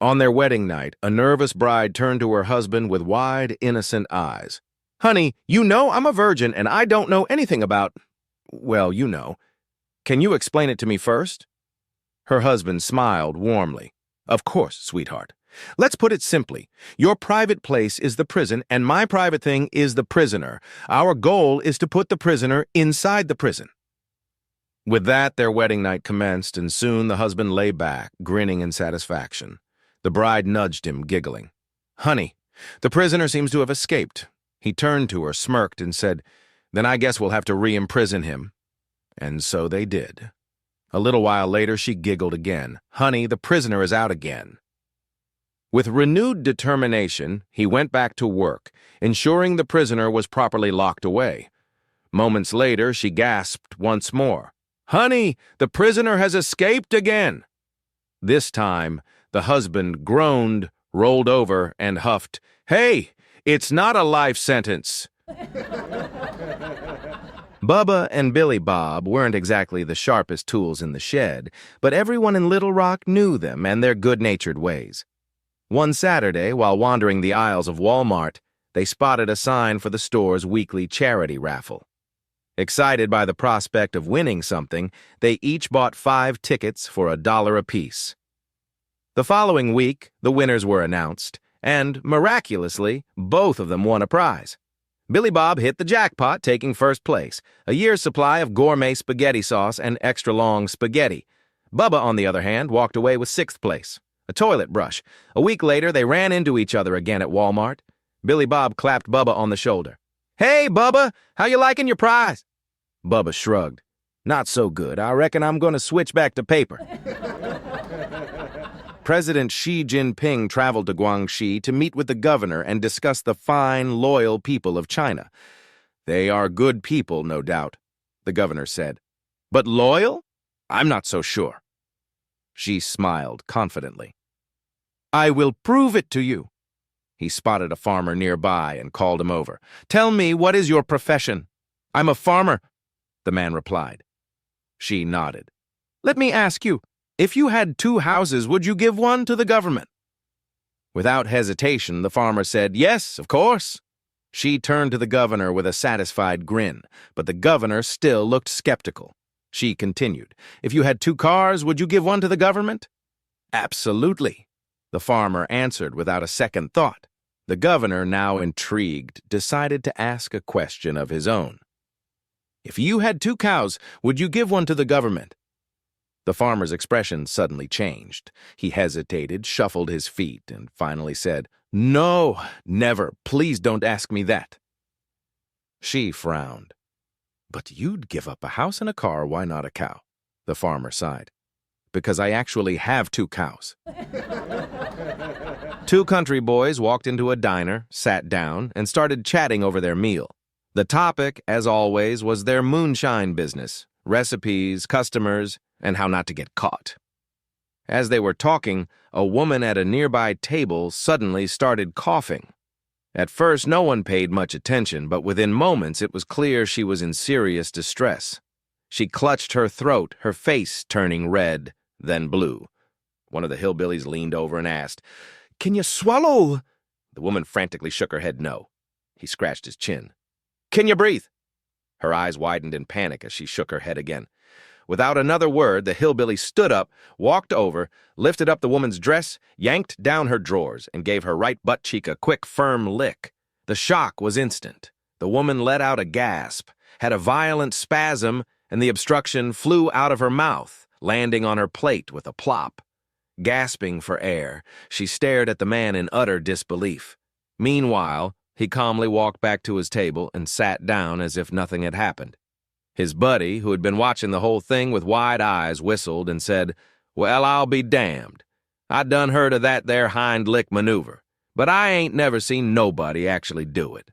On their wedding night, a nervous bride turned to her husband with wide, innocent eyes. "Honey, you know I'm a virgin and I don't know anything about, well, you know. Can you explain it to me first?" Her husband smiled warmly. "Of course, sweetheart. Let's put it simply. Your private place is the prison and my private thing is the prisoner. Our goal is to put the prisoner inside the prison." With that, their wedding night commenced, and soon the husband lay back, grinning in satisfaction. The bride nudged him, giggling. "Honey, the prisoner seems to have escaped." He turned to her, smirked, and said, "Then I guess we'll have to re-imprison him." And so they did. A little while later, she giggled again. "Honey, the prisoner is out again." With renewed determination, he went back to work, ensuring the prisoner was properly locked away. Moments later, she gasped once more. "Honey, the prisoner has escaped again." This time, the husband groaned, rolled over, and huffed, "Hey, it's not a life sentence." Bubba and Billy Bob weren't exactly the sharpest tools in the shed, but everyone in Little Rock knew them and their good-natured ways. One Saturday, while wandering the aisles of Walmart, they spotted a sign for the store's weekly charity raffle. Excited by the prospect of winning something, they each bought 5 tickets for $1 apiece. The following week, the winners were announced, and, miraculously, both of them won a prize. Billy Bob hit the jackpot, taking first place, a year's supply of gourmet spaghetti sauce and extra-long spaghetti. Bubba, on the other hand, walked away with 6th place, a toilet brush. A week later, they ran into each other again at Walmart. Billy Bob clapped Bubba on the shoulder. "Hey, Bubba, how you liking your prize?" Bubba shrugged. "Not so good. I reckon I'm going to switch back to paper." President Xi Jinping traveled to Guangxi to meet with the governor and discuss the fine, loyal people of China. "They are good people, no doubt," the governor said. "But loyal? I'm not so sure." Xi smiled confidently. "I will prove it to you." He spotted a farmer nearby and called him over. "Tell me, what is your profession?" "I'm a farmer," the man replied. Xi nodded. "Let me ask you, if you had 2 houses, would you give one to the government?" Without hesitation, the farmer said, "Yes, of course." Xi turned to the governor with a satisfied grin, but the governor still looked skeptical. Xi continued, "If you had 2 cars, would you give one to the government?" "Absolutely," the farmer answered without a second thought. The governor, now intrigued, decided to ask a question of his own. "If you had 2 cows, would you give one to the government?" The farmer's expression suddenly changed. He hesitated, shuffled his feet, and finally said, "No, never. Please don't ask me that." She frowned. "But you'd give up a house and a car, why not a cow?" The farmer sighed. "Because I actually have 2 cows." 2 country boys walked into a diner, sat down, and started chatting over their meal. The topic, as always, was their moonshine business, recipes, customers, and how not to get caught. As they were talking, a woman at a nearby table suddenly started coughing. At first, no one paid much attention, but within moments it was clear she was in serious distress. She clutched her throat, her face turning red, then blue. One of the hillbillies leaned over and asked, "Can you swallow?" The woman frantically shook her head no. He scratched his chin. "Can you breathe?" Her eyes widened in panic as she shook her head again. Without another word, the hillbilly stood up, walked over, lifted up the woman's dress, yanked down her drawers, and gave her right butt cheek a quick, firm lick. The shock was instant. The woman let out a gasp, had a violent spasm, and the obstruction flew out of her mouth, landing on her plate with a plop. Gasping for air, she stared at the man in utter disbelief. Meanwhile, he calmly walked back to his table and sat down as if nothing had happened. His buddy, who had been watching the whole thing with wide eyes, whistled and said, "Well, I'll be damned. I done heard of that there hind lick maneuver, but I ain't never seen nobody actually do it."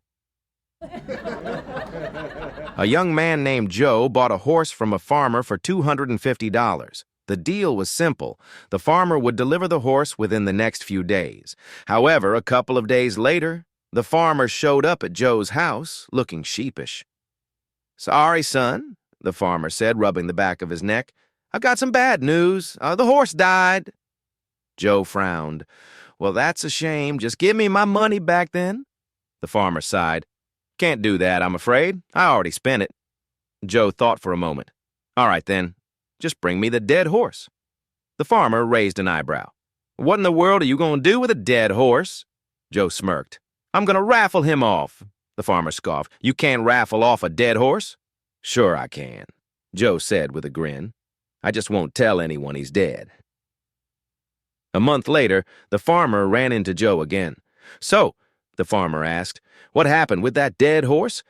A young man named Joe bought a horse from a farmer for $250. The deal was simple. The farmer would deliver the horse within the next few days. However, a couple of days later, the farmer showed up at Joe's house, looking sheepish. "Sorry, son," the farmer said, rubbing the back of his neck. "I've got some bad news. The horse died." Joe frowned. Well, that's a shame. Just give me my money back then. The farmer sighed. Can't do that, I'm afraid. I already spent it. Joe thought for a moment. All right, then. Just bring me the dead horse. The farmer raised an eyebrow. What in the world are you going to do with a dead horse? Joe smirked. I'm going to raffle him off. The farmer scoffed. You can't raffle off a dead horse? Sure I can, Joe said with a grin. I just won't tell anyone he's dead. A month later, the farmer ran into Joe again. So, the farmer asked, what happened with that dead horse?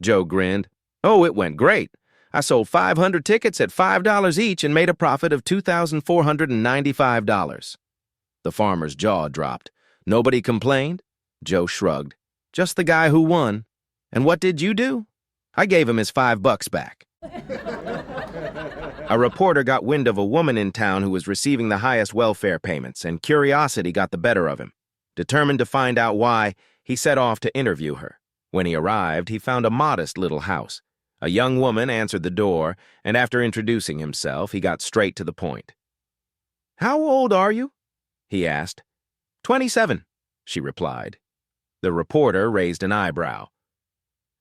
Joe grinned. Oh, it went great. I sold 500 tickets at $5 each and made a profit of $2,495. The farmer's jaw dropped. Nobody complained? Joe shrugged. Just the guy who won. And what did you do? I gave him his $5 back. A reporter got wind of a woman in town who was receiving the highest welfare payments, and curiosity got the better of him. Determined to find out why, he set off to interview her. When he arrived, he found a modest little house. A young woman answered the door, and after introducing himself, he got straight to the point. How old are you? He asked. 27, she replied. The reporter raised an eyebrow.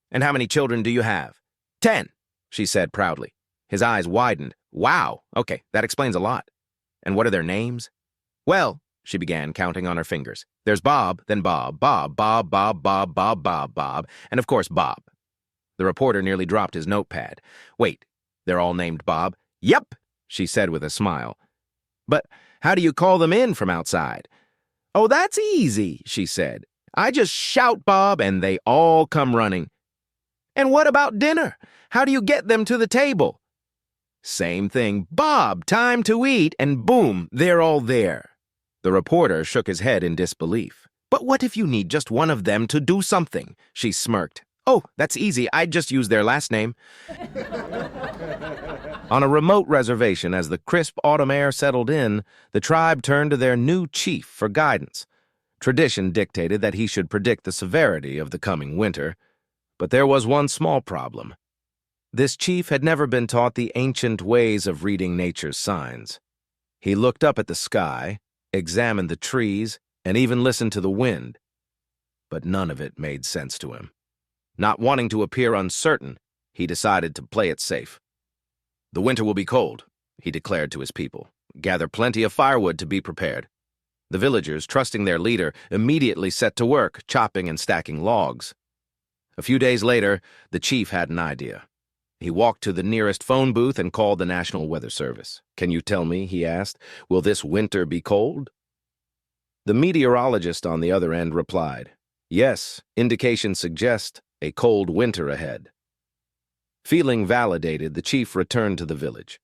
And how many children do you have? 10, she said proudly. His eyes widened. Wow, okay, that explains a lot. And what are their names? Well, she began, counting on her fingers. There's Bob, then Bob, Bob, Bob, Bob, Bob, Bob, Bob, Bob, and of course Bob. The reporter nearly dropped his notepad. Wait, they're all named Bob? Yep, she said with a smile. But how do you call them in from outside? Oh, that's easy, she said. I just shout Bob and they all come running. And what about dinner? How do you get them to the table? Same thing. Bob, time to eat, and boom, they're all there. The reporter shook his head in disbelief. But what if you need just one of them to do something? She smirked. Oh, that's easy. I'd just use their last name. On a remote reservation, as the crisp autumn air settled in, the tribe turned to their new chief for guidance. Tradition dictated that he should predict the severity of the coming winter. But there was one small problem. This chief had never been taught the ancient ways of reading nature's signs. He looked up at the sky, examined the trees, and even listened to the wind. But none of it made sense to him. Not wanting to appear uncertain, he decided to play it safe. The winter will be cold, he declared to his people. Gather plenty of firewood to be prepared. The villagers, trusting their leader, immediately set to work, chopping and stacking logs. A few days later, the chief had an idea. He walked to the nearest phone booth and called the National Weather Service. Can you tell me, he asked, will this winter be cold? The meteorologist on the other end replied, yes, indications suggest a cold winter ahead. Feeling validated, the chief returned to the village.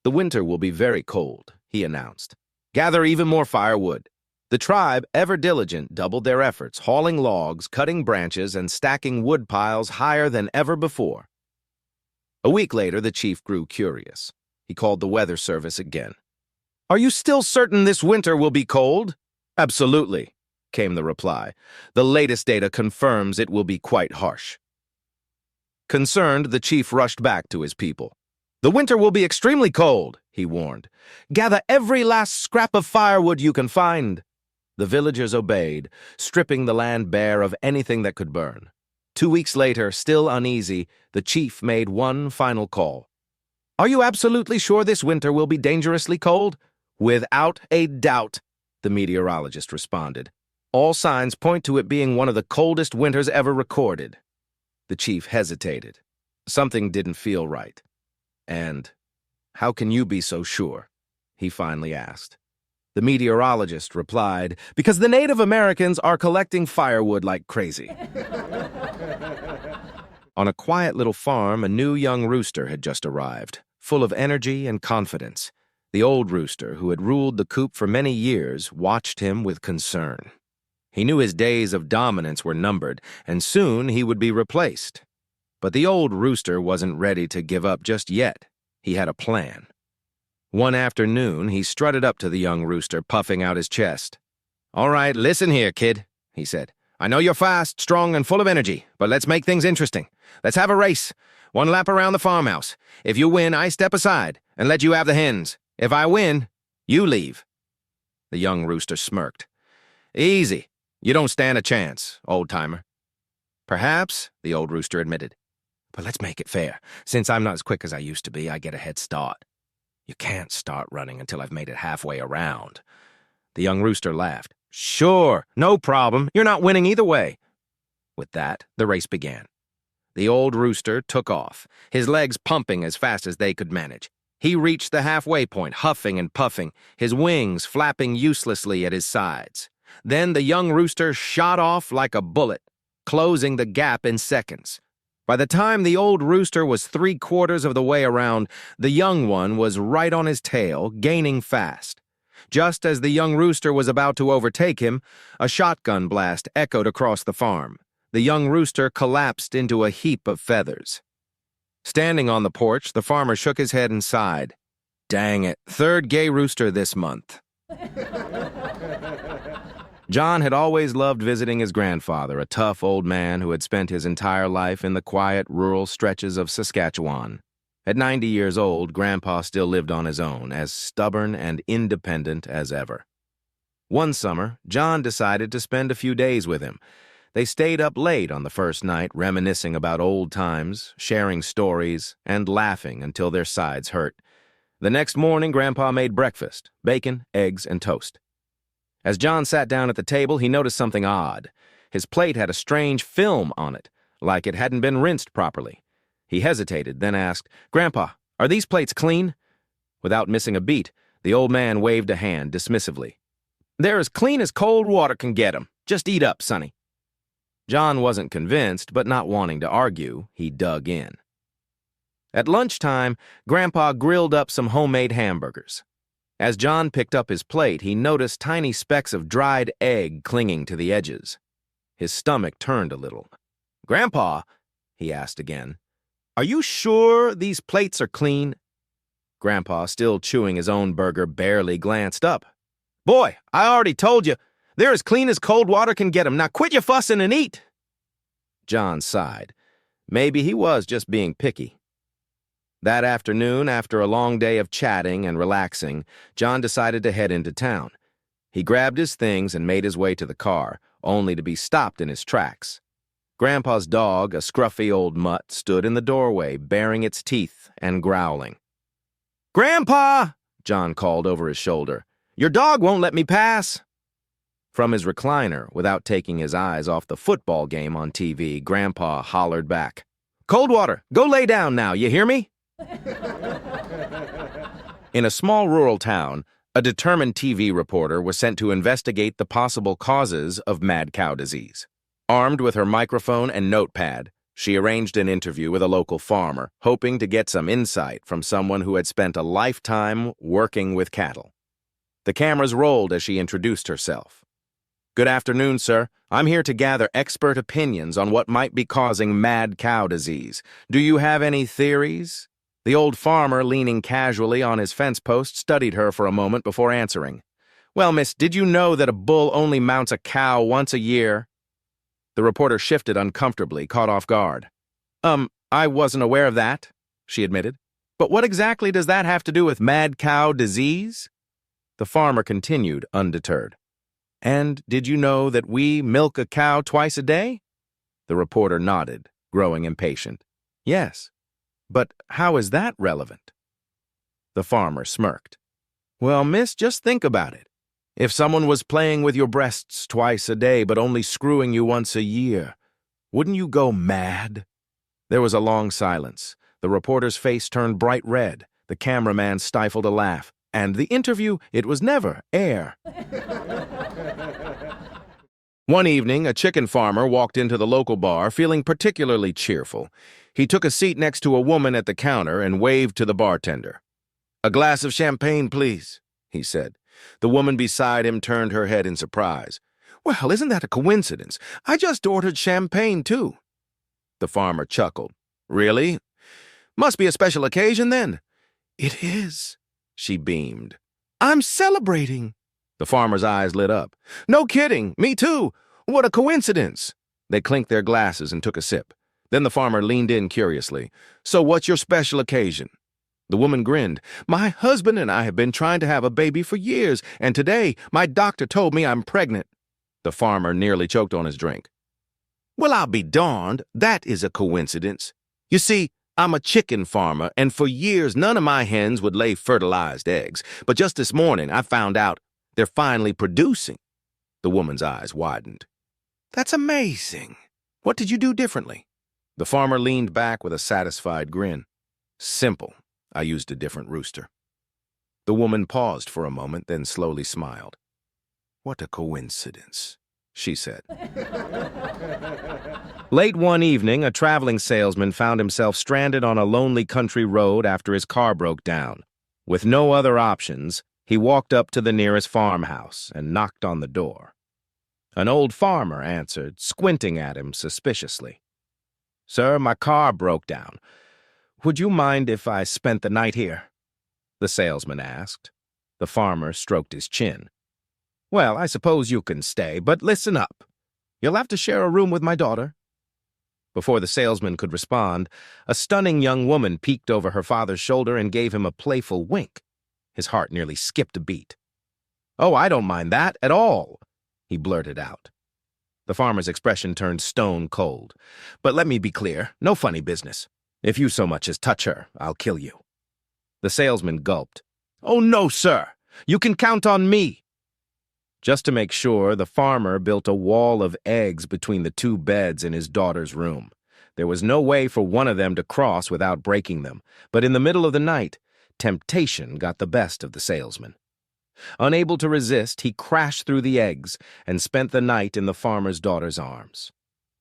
The winter will be very cold, he announced. Gather even more firewood. The tribe, ever diligent, doubled their efforts, hauling logs, cutting branches, and stacking wood piles higher than ever before. A week later, the chief grew curious. He called the weather service again. Are you still certain this winter will be cold? Absolutely, came the reply. The latest data confirms it will be quite harsh. Concerned, the chief rushed back to his people. The winter will be extremely cold, he warned. Gather every last scrap of firewood you can find. The villagers obeyed, stripping the land bare of anything that could burn. 2 weeks later, still uneasy, the chief made one final call. Are you absolutely sure this winter will be dangerously cold? Without a doubt, the meteorologist responded. All signs point to it being one of the coldest winters ever recorded. The chief hesitated. Something didn't feel right. And, how can you be so sure? He finally asked. The meteorologist replied, because the Native Americans are collecting firewood like crazy. On a quiet little farm, a new young rooster had just arrived, full of energy and confidence. The old rooster, who had ruled the coop for many years, watched him with concern. He knew his days of dominance were numbered, and soon he would be replaced. But the old rooster wasn't ready to give up just yet. He had a plan. One afternoon, he strutted up to the young rooster, puffing out his chest. All right, listen here, kid, he said. I know you're fast, strong, and full of energy, but let's make things interesting. Let's have a race. 1 lap around the farmhouse. If you win, I step aside and let you have the hens. If I win, you leave. The young rooster smirked. Easy. You don't stand a chance, old-timer. Perhaps, the old rooster admitted. But let's make it fair. Since I'm not as quick as I used to be, I get a head start. You can't start running until I've made it halfway around. The young rooster laughed. Sure, no problem. You're not winning either way. With that, the race began. The old rooster took off, his legs pumping as fast as they could manage. He reached the halfway point, huffing and puffing, his wings flapping uselessly at his sides. Then the young rooster shot off like a bullet, closing the gap in seconds. By the time the old rooster was 3/4 of the way around, the young one was right on his tail, gaining fast. Just as the young rooster was about to overtake him, a shotgun blast echoed across the farm. The young rooster collapsed into a heap of feathers. Standing on the porch, the farmer shook his head and sighed. Dang it, third gay rooster this month. John had always loved visiting his grandfather, a tough old man who had spent his entire life in the quiet, rural stretches of Saskatchewan. At 90 years old, Grandpa still lived on his own, as stubborn and independent as ever. One summer, John decided to spend a few days with him. They stayed up late on the first night, reminiscing about old times, sharing stories, and laughing until their sides hurt. The next morning, Grandpa made breakfast: bacon, eggs, and toast. As John sat down at the table, he noticed something odd. His plate had a strange film on it, like it hadn't been rinsed properly. He hesitated, then asked, Grandpa, are these plates clean? Without missing a beat, the old man waved a hand dismissively. They're as clean as cold water can get 'em. Just eat up, sonny. John wasn't convinced, but not wanting to argue, he dug in. At lunchtime, Grandpa grilled up some homemade hamburgers. As John picked up his plate, he noticed tiny specks of dried egg clinging to the edges. His stomach turned a little. Grandpa, he asked again, are you sure these plates are clean? Grandpa, still chewing his own burger, barely glanced up. Boy, I already told you, they're as clean as cold water can get 'em. Now quit your fussing and eat. John sighed. Maybe he was just being picky. That afternoon, after a long day of chatting and relaxing, John decided to head into town. He grabbed his things and made his way to the car, only to be stopped in his tracks. Grandpa's dog, a scruffy old mutt, stood in the doorway, baring its teeth and growling. Grandpa, John called over his shoulder, your dog won't let me pass. From his recliner, without taking his eyes off the football game on TV, Grandpa hollered back, Coldwater, go lay down now, you hear me? In a small rural town, a determined TV reporter was sent to investigate the possible causes of mad cow disease. Armed with her microphone and notepad, she arranged an interview with a local farmer, hoping to get some insight from someone who had spent a lifetime working with cattle. The cameras rolled as she introduced herself. Good afternoon, sir. I'm here to gather expert opinions on what might be causing mad cow disease. Do you have any theories? The old farmer, leaning casually on his fence post, studied her for a moment before answering. Well, miss, did you know that a bull only mounts a cow once a year? The reporter shifted uncomfortably, caught off guard. I wasn't aware of that, she admitted. But what exactly does that have to do with mad cow disease? The farmer continued, undeterred. And did you know that we milk a cow twice a day? The reporter nodded, growing impatient. Yes, but how is that relevant? The farmer smirked. Well, miss, just think about it. If someone was playing with your breasts twice a day but only screwing you once a year, wouldn't you go mad? There was a long silence. The reporter's face turned bright red. The cameraman stifled a laugh. And the interview, it was never air. One evening, a chicken farmer walked into the local bar feeling particularly cheerful. He took a seat next to a woman at the counter and waved to the bartender. A glass of champagne, please, he said. The woman beside him turned her head in surprise. Well, isn't that a coincidence? I just ordered champagne, too. The farmer chuckled. Really? Must be a special occasion, then. It is, she beamed. I'm celebrating. The farmer's eyes lit up. No kidding, me too. What a coincidence. They clinked their glasses and took a sip. Then the farmer leaned in curiously. So what's your special occasion? The woman grinned. "My husband and I have been trying to have a baby for years, and today my doctor told me I'm pregnant." The farmer nearly choked on his drink. "Well, I'll be darned. That is a coincidence. You see, I'm a chicken farmer, and for years none of my hens would lay fertilized eggs. But just this morning I found out they're finally producing." The woman's eyes widened. "That's amazing. What did you do differently?" The farmer leaned back with a satisfied grin. "Simple. I used a different rooster." The woman paused for a moment, then slowly smiled. "What a coincidence," she said. Late one evening, a traveling salesman found himself stranded on a lonely country road after his car broke down. With no other options, he walked up to the nearest farmhouse and knocked on the door. An old farmer answered, squinting at him suspiciously. "Sir, my car broke down. Would you mind if I spent the night here?" the salesman asked. The farmer stroked his chin. "Well, I suppose you can stay, but listen up. You'll have to share a room with my daughter." Before the salesman could respond, a stunning young woman peeked over her father's shoulder and gave him a playful wink. His heart nearly skipped a beat. "Oh, I don't mind that at all," he blurted out. The farmer's expression turned stone cold. "But let me be clear, no funny business. If you so much as touch her, I'll kill you." The salesman gulped. "Oh, no, sir. You can count on me." Just to make sure, the farmer built a wall of eggs between the two beds in his daughter's room. There was no way for one of them to cross without breaking them, but in the middle of the night, temptation got the best of the salesman. Unable to resist, he crashed through the eggs and spent the night in the farmer's daughter's arms.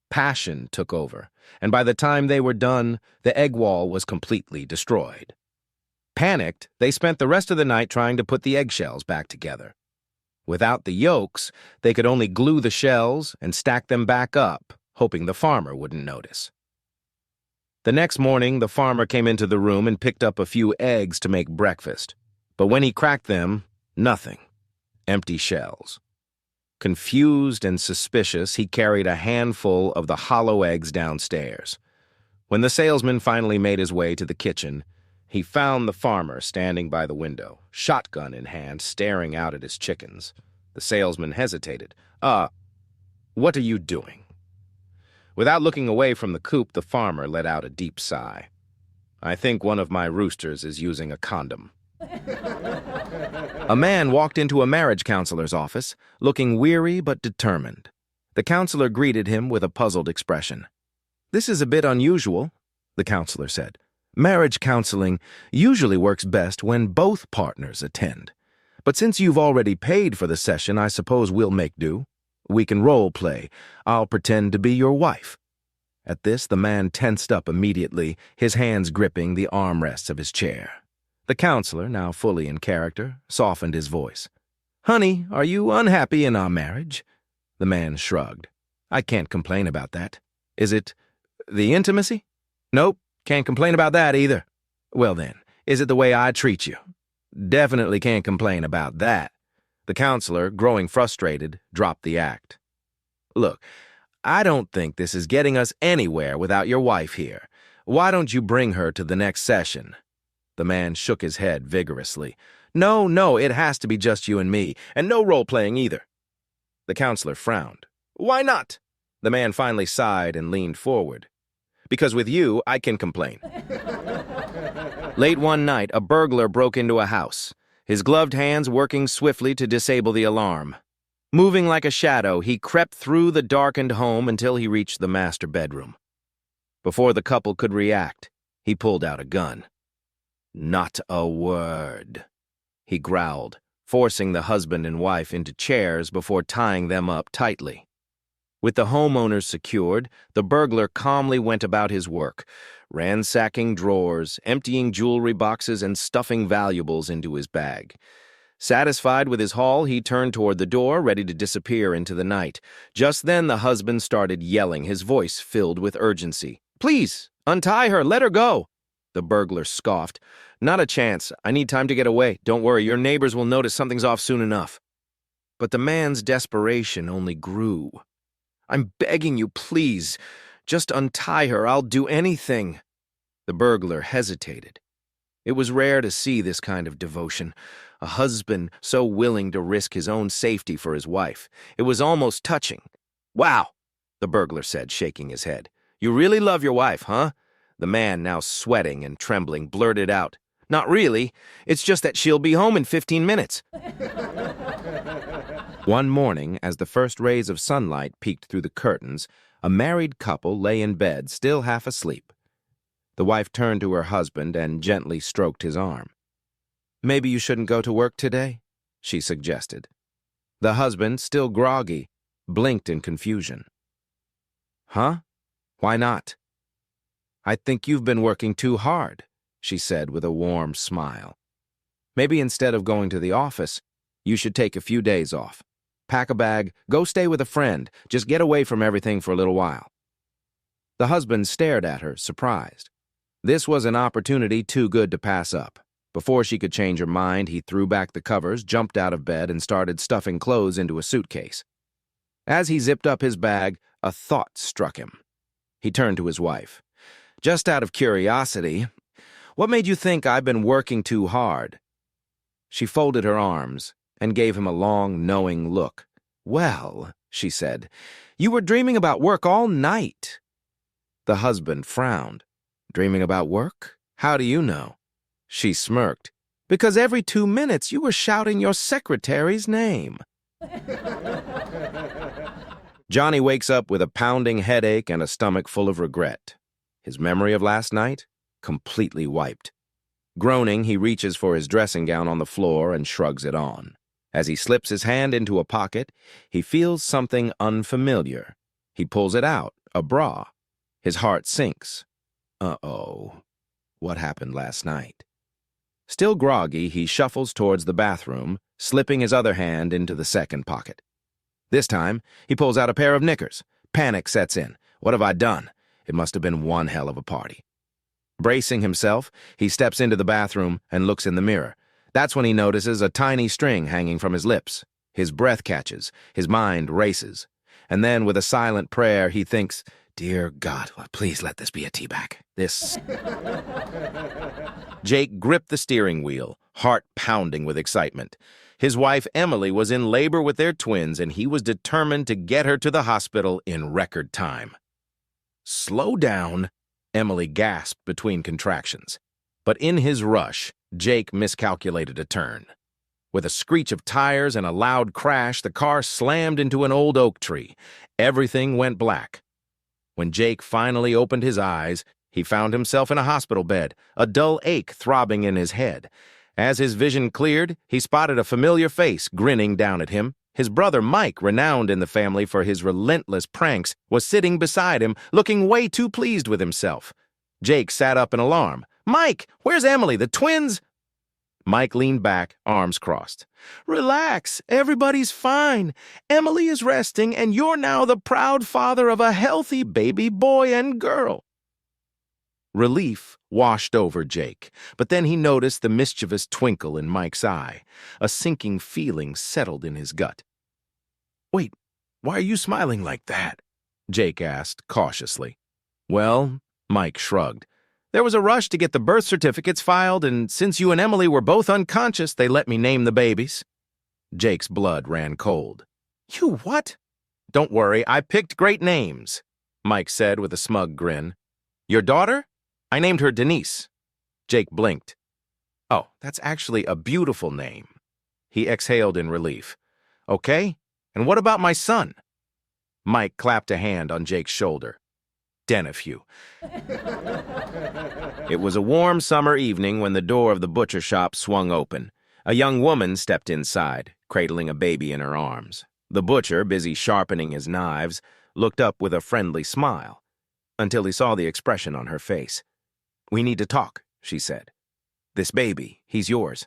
Passion took over, and by the time they were done, the egg wall was completely destroyed. Panicked, they spent the rest of the night trying to put the eggshells back together. Without the yolks, they could only glue the shells and stack them back up, hoping the farmer wouldn't notice. The next morning, the farmer came into the room and picked up a few eggs to make breakfast. But when he cracked them, nothing. Empty shells. Confused and suspicious, he carried a handful of the hollow eggs downstairs. When the salesman finally made his way to the kitchen, he found the farmer standing by the window, shotgun in hand, staring out at his chickens. The salesman hesitated. What are you doing?" Without looking away from the coop, the farmer let out a deep sigh. "I think one of my roosters is using a condom." A man walked into a marriage counselor's office, looking weary but determined. The counselor greeted him with a puzzled expression. "This is a bit unusual," the counselor said. "Marriage counseling usually works best when both partners attend. But since you've already paid for the session, I suppose we'll make do. We can role play. I'll pretend to be your wife." At this, the man tensed up immediately, his hands gripping the armrests of his chair. The counselor, now fully in character, softened his voice. "Honey, are you unhappy in our marriage?" The man shrugged. "I can't complain about that. Is it the intimacy?" "Nope. Can't complain about that either." "Well then, is it the way I treat you?" "Definitely can't complain about that." The counselor, growing frustrated, dropped the act. "Look, I don't think this is getting us anywhere without your wife here. Why don't you bring her to the next session?" The man shook his head vigorously. No, it has to be just you and me, and no role-playing either." The counselor frowned. "Why not?" The man finally sighed and leaned forward. "Because with you, I can complain." Late one night, a burglar broke into a house, his gloved hands working swiftly to disable the alarm. Moving like a shadow, he crept through the darkened home until he reached the master bedroom. Before the couple could react, he pulled out a gun. "Not a word," he growled, forcing the husband and wife into chairs before tying them up tightly. With the homeowners secured, the burglar calmly went about his work, ransacking drawers, emptying jewelry boxes, and stuffing valuables into his bag. Satisfied with his haul, he turned toward the door, ready to disappear into the night. Just then the husband started yelling, his voice filled with urgency. "Please, untie her, let her go!" The burglar scoffed. "Not a chance. I need time to get away. Don't worry, your neighbors will notice something's off soon enough." But the man's desperation only grew. "I'm begging you, please. Just untie her. I'll do anything." The burglar hesitated. It was rare to see this kind of devotion, a husband so willing to risk his own safety for his wife. It was almost touching. "Wow," the burglar said, shaking his head. "You really love your wife, huh?" The man, now sweating and trembling, blurted out, "Not really. It's just that she'll be home in 15 minutes. One morning, as the first rays of sunlight peeked through the curtains, a married couple lay in bed, still half asleep. The wife turned to her husband and gently stroked his arm. "Maybe you shouldn't go to work today," she suggested. The husband, still groggy, blinked in confusion. "Huh? Why not?" "I think you've been working too hard," she said with a warm smile. "Maybe instead of going to the office, you should take a few days off. Pack a bag, go stay with a friend, just get away from everything for a little while." The husband stared at her, surprised. This was an opportunity too good to pass up. Before she could change her mind, he threw back the covers, jumped out of bed, and started stuffing clothes into a suitcase. As he zipped up his bag, a thought struck him. He turned to his wife. "Just out of curiosity, what made you think I've been working too hard?" She folded her arms and gave him a long, knowing look. "Well," she said, "you were dreaming about work all night." The husband frowned. "Dreaming about work? How do you know?" She smirked. "Because every 2 minutes you were shouting your secretary's name." Johnny wakes up with a pounding headache and a stomach full of regret. His memory of last night? Completely wiped. Groaning, he reaches for his dressing gown on the floor and shrugs it on. As he slips his hand into a pocket, he feels something unfamiliar. He pulls it out, a bra. His heart sinks. Uh-oh. What happened last night? Still groggy, he shuffles towards the bathroom, slipping his other hand into the second pocket. This time, he pulls out a pair of knickers. Panic sets in. What have I done? It must have been one hell of a party. Bracing himself, he steps into the bathroom and looks in the mirror. That's when he notices a tiny string hanging from his lips. His breath catches. His mind races. And then, with a silent prayer, he thinks, "Dear God, please let this be a teabag. This..." Jake gripped the steering wheel, heart pounding with excitement. His wife, Emily, was in labor with their twins, and he was determined to get her to the hospital in record time. "Slow down," Emily gasped between contractions. But in his rush, Jake miscalculated a turn. With a screech of tires and a loud crash, the car slammed into an old oak tree. Everything went black. When Jake finally opened his eyes, he found himself in a hospital bed, a dull ache throbbing in his head. As his vision cleared, he spotted a familiar face grinning down at him. His brother Mike, renowned in the family for his relentless pranks, was sitting beside him, looking way too pleased with himself. Jake sat up in alarm. "Mike, where's Emily? The twins?" Mike leaned back, arms crossed. "Relax, everybody's fine. Emily is resting, and you're now the proud father of a healthy baby boy and girl." Relief washed over Jake, but then he noticed the mischievous twinkle in Mike's eye. A sinking feeling settled in his gut. "Wait, why are you smiling like that?" Jake asked cautiously. "Well," Mike shrugged, "there was a rush to get the birth certificates filed, and since you and Emily were both unconscious, they let me name the babies." Jake's blood ran cold. "You what?" "Don't worry, I picked great names," Mike said with a smug grin. "Your daughter? I named her Denise." Jake blinked. "Oh, that's actually a beautiful name." He exhaled in relief. "Okay, and what about my son?" Mike clapped a hand on Jake's shoulder. "Denifew." It was a warm summer evening when the door of the butcher shop swung open. A young woman stepped inside, cradling a baby in her arms. The butcher, busy sharpening his knives, looked up with a friendly smile, until he saw the expression on her face. "We need to talk," she said. "This baby, he's yours."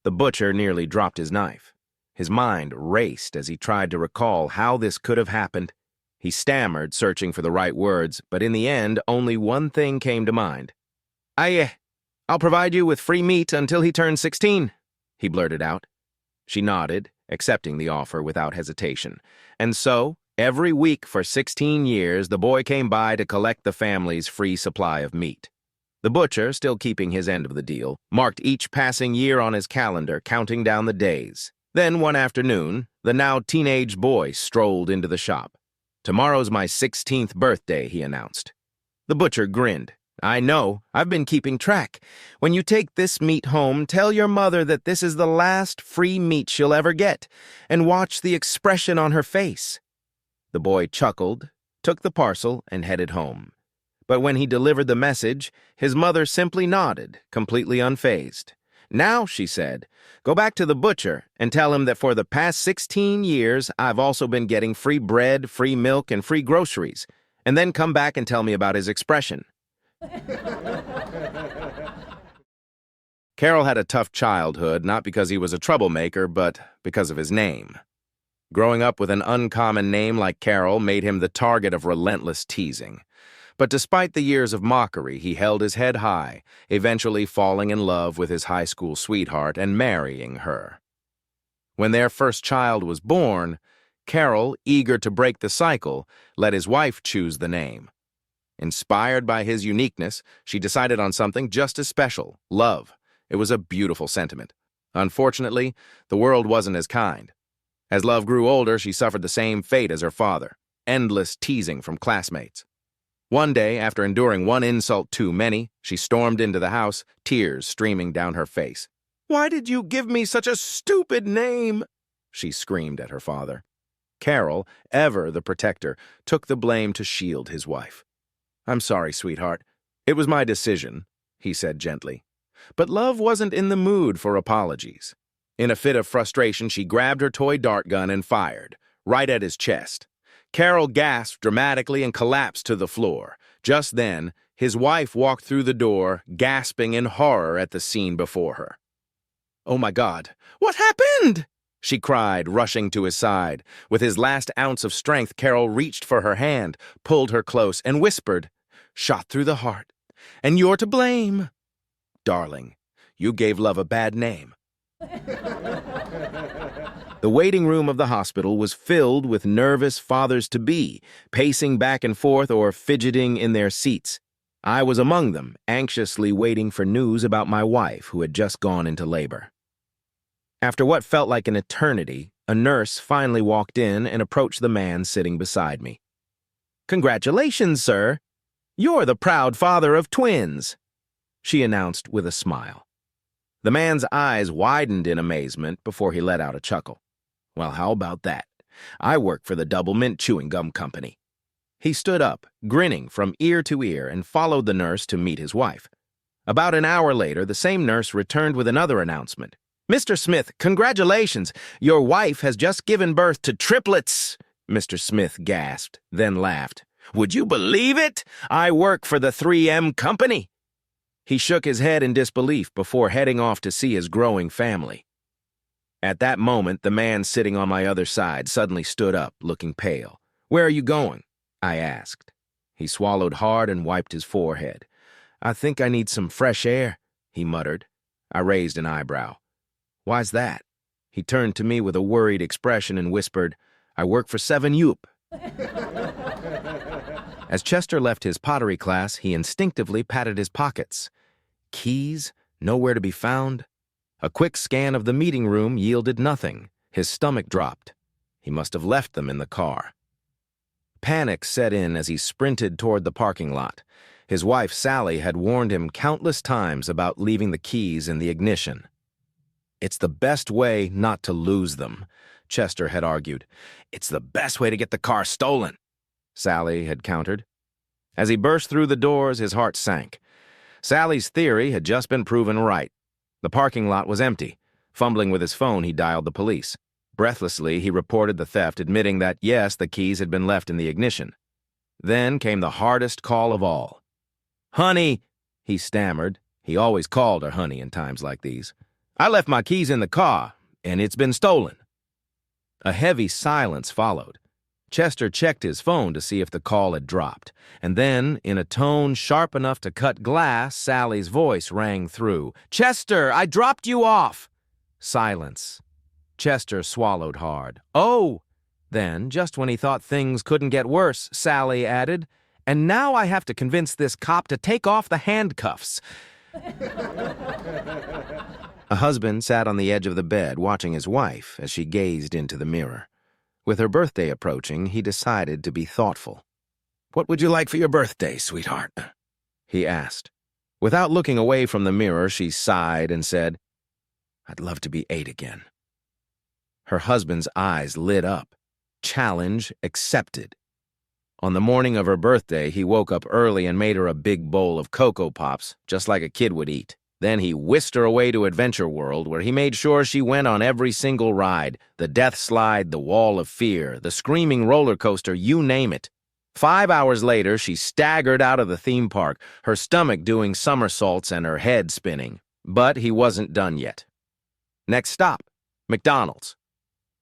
The butcher nearly dropped his knife. His mind raced as he tried to recall how this could have happened. He stammered, searching for the right words, but in the end, only one thing came to mind. I'll provide you with free meat until he turns 16, he blurted out. She nodded, accepting the offer without hesitation. And so, every week for 16 years, the boy came by to collect the family's free supply of meat. The butcher, still keeping his end of the deal, marked each passing year on his calendar, counting down the days. Then, one afternoon, the now teenage boy strolled into the shop. "Tomorrow's my 16th birthday," he announced. The butcher grinned. "I know. I've been keeping track. When you take this meat home, tell your mother that this is the last free meat she'll ever get, and watch the expression on her face." The boy chuckled, took the parcel, and headed home. But when he delivered the message, his mother simply nodded, completely unfazed. "Now," she said, "go back to the butcher and tell him that for the past 16 years, I've also been getting free bread, free milk, and free groceries, and then come back and tell me about his expression." Carol had a tough childhood, not because he was a troublemaker, but because of his name. Growing up with an uncommon name like Carol made him the target of relentless teasing. But despite the years of mockery, he held his head high, eventually falling in love with his high school sweetheart and marrying her. When their first child was born, Carol, eager to break the cycle, let his wife choose the name. Inspired by his uniqueness, she decided on something just as special: love. It was a beautiful sentiment. Unfortunately, the world wasn't as kind. As Love grew older, she suffered the same fate as her father: endless teasing from classmates. One day, after enduring one insult too many, she stormed into the house, tears streaming down her face. "Why did you give me such a stupid name?" she screamed at her father. Carol, ever the protector, took the blame to shield his wife. "I'm sorry, sweetheart. It was my decision," he said gently. But Love wasn't in the mood for apologies. In a fit of frustration, she grabbed her toy dart gun and fired, right at his chest. Carol gasped dramatically and collapsed to the floor. Just then, his wife walked through the door, gasping in horror at the scene before her. "Oh my God, what happened?" she cried, rushing to his side. With his last ounce of strength, Carol reached for her hand, pulled her close, and whispered, "Shot through the heart, and you're to blame. Darling, you gave Love a bad name." The waiting room of the hospital was filled with nervous fathers-to-be, pacing back and forth or fidgeting in their seats. I was among them, anxiously waiting for news about my wife, who had just gone into labor. After what felt like an eternity, a nurse finally walked in and approached the man sitting beside me. "Congratulations, sir. You're the proud father of twins," she announced with a smile. The man's eyes widened in amazement before he let out a chuckle. "Well, how about that? I work for the Double Mint Chewing Gum Company." He stood up, grinning from ear to ear, and followed the nurse to meet his wife. About an hour later, the same nurse returned with another announcement. "Mr. Smith, congratulations! Your wife has just given birth to triplets!" Mr. Smith gasped, then laughed. "Would you believe it? I work for the 3M Company." He shook his head in disbelief before heading off to see his growing family. At that moment, the man sitting on my other side suddenly stood up, looking pale. "Where are you going?" I asked. He swallowed hard and wiped his forehead. "I think I need some fresh air," he muttered. I raised an eyebrow. "Why's that?" He turned to me with a worried expression and whispered, "I work for 7-Up." As Chester left his pottery class, he instinctively patted his pockets. Keys? Nowhere to be found? A quick scan of the meeting room yielded nothing. His stomach dropped. He must have left them in the car. Panic set in as he sprinted toward the parking lot. His wife, Sally, had warned him countless times about leaving the keys in the ignition. "It's the best way not to lose them," Chester had argued. "It's the best way to get the car stolen," Sally had countered. As he burst through the doors, his heart sank. Sally's theory had just been proven right. The parking lot was empty. Fumbling with his phone, he dialed the police. Breathlessly, he reported the theft, admitting that, yes, the keys had been left in the ignition. Then came the hardest call of all. "Honey," he stammered. He always called her honey in times like these. "I left my keys in the car, and it's been stolen." A heavy silence followed. Chester checked his phone to see if the call had dropped, and then, in a tone sharp enough to cut glass, Sally's voice rang through. "Chester, I dropped you off!" Silence. Chester swallowed hard. "Oh!" Then, just when he thought things couldn't get worse, Sally added, And now I have to convince this cop to take off the handcuffs. A husband sat on the edge of the bed watching his wife as she gazed into the mirror. With her birthday approaching, he decided to be thoughtful. "What would you like for your birthday, sweetheart?" he asked. Without looking away from the mirror, she sighed and said, "I'd love to be 8 again." Her husband's eyes lit up. Challenge accepted. On the morning of her birthday, he woke up early and made her a big bowl of Cocoa Pops, just like a kid would eat. Then he whisked her away to Adventure World, where he made sure she went on every single ride, the death slide, the wall of fear, the screaming roller coaster, you name it. 5 hours later, she staggered out of the theme park, her stomach doing somersaults and her head spinning. But he wasn't done yet. Next stop, McDonald's.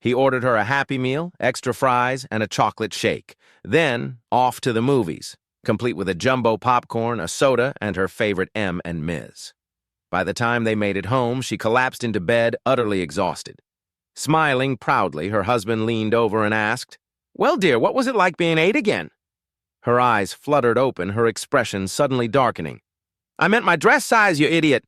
He ordered her a Happy Meal, extra fries, and a chocolate shake. Then, off to the movies, complete with a jumbo popcorn, a soda, and her favorite M and Ms. By the time they made it home, she collapsed into bed, utterly exhausted. Smiling proudly, her husband leaned over and asked, "Well, dear, what was it like being 8 again?" Her eyes fluttered open, her expression suddenly darkening. "I meant my dress size, you idiot."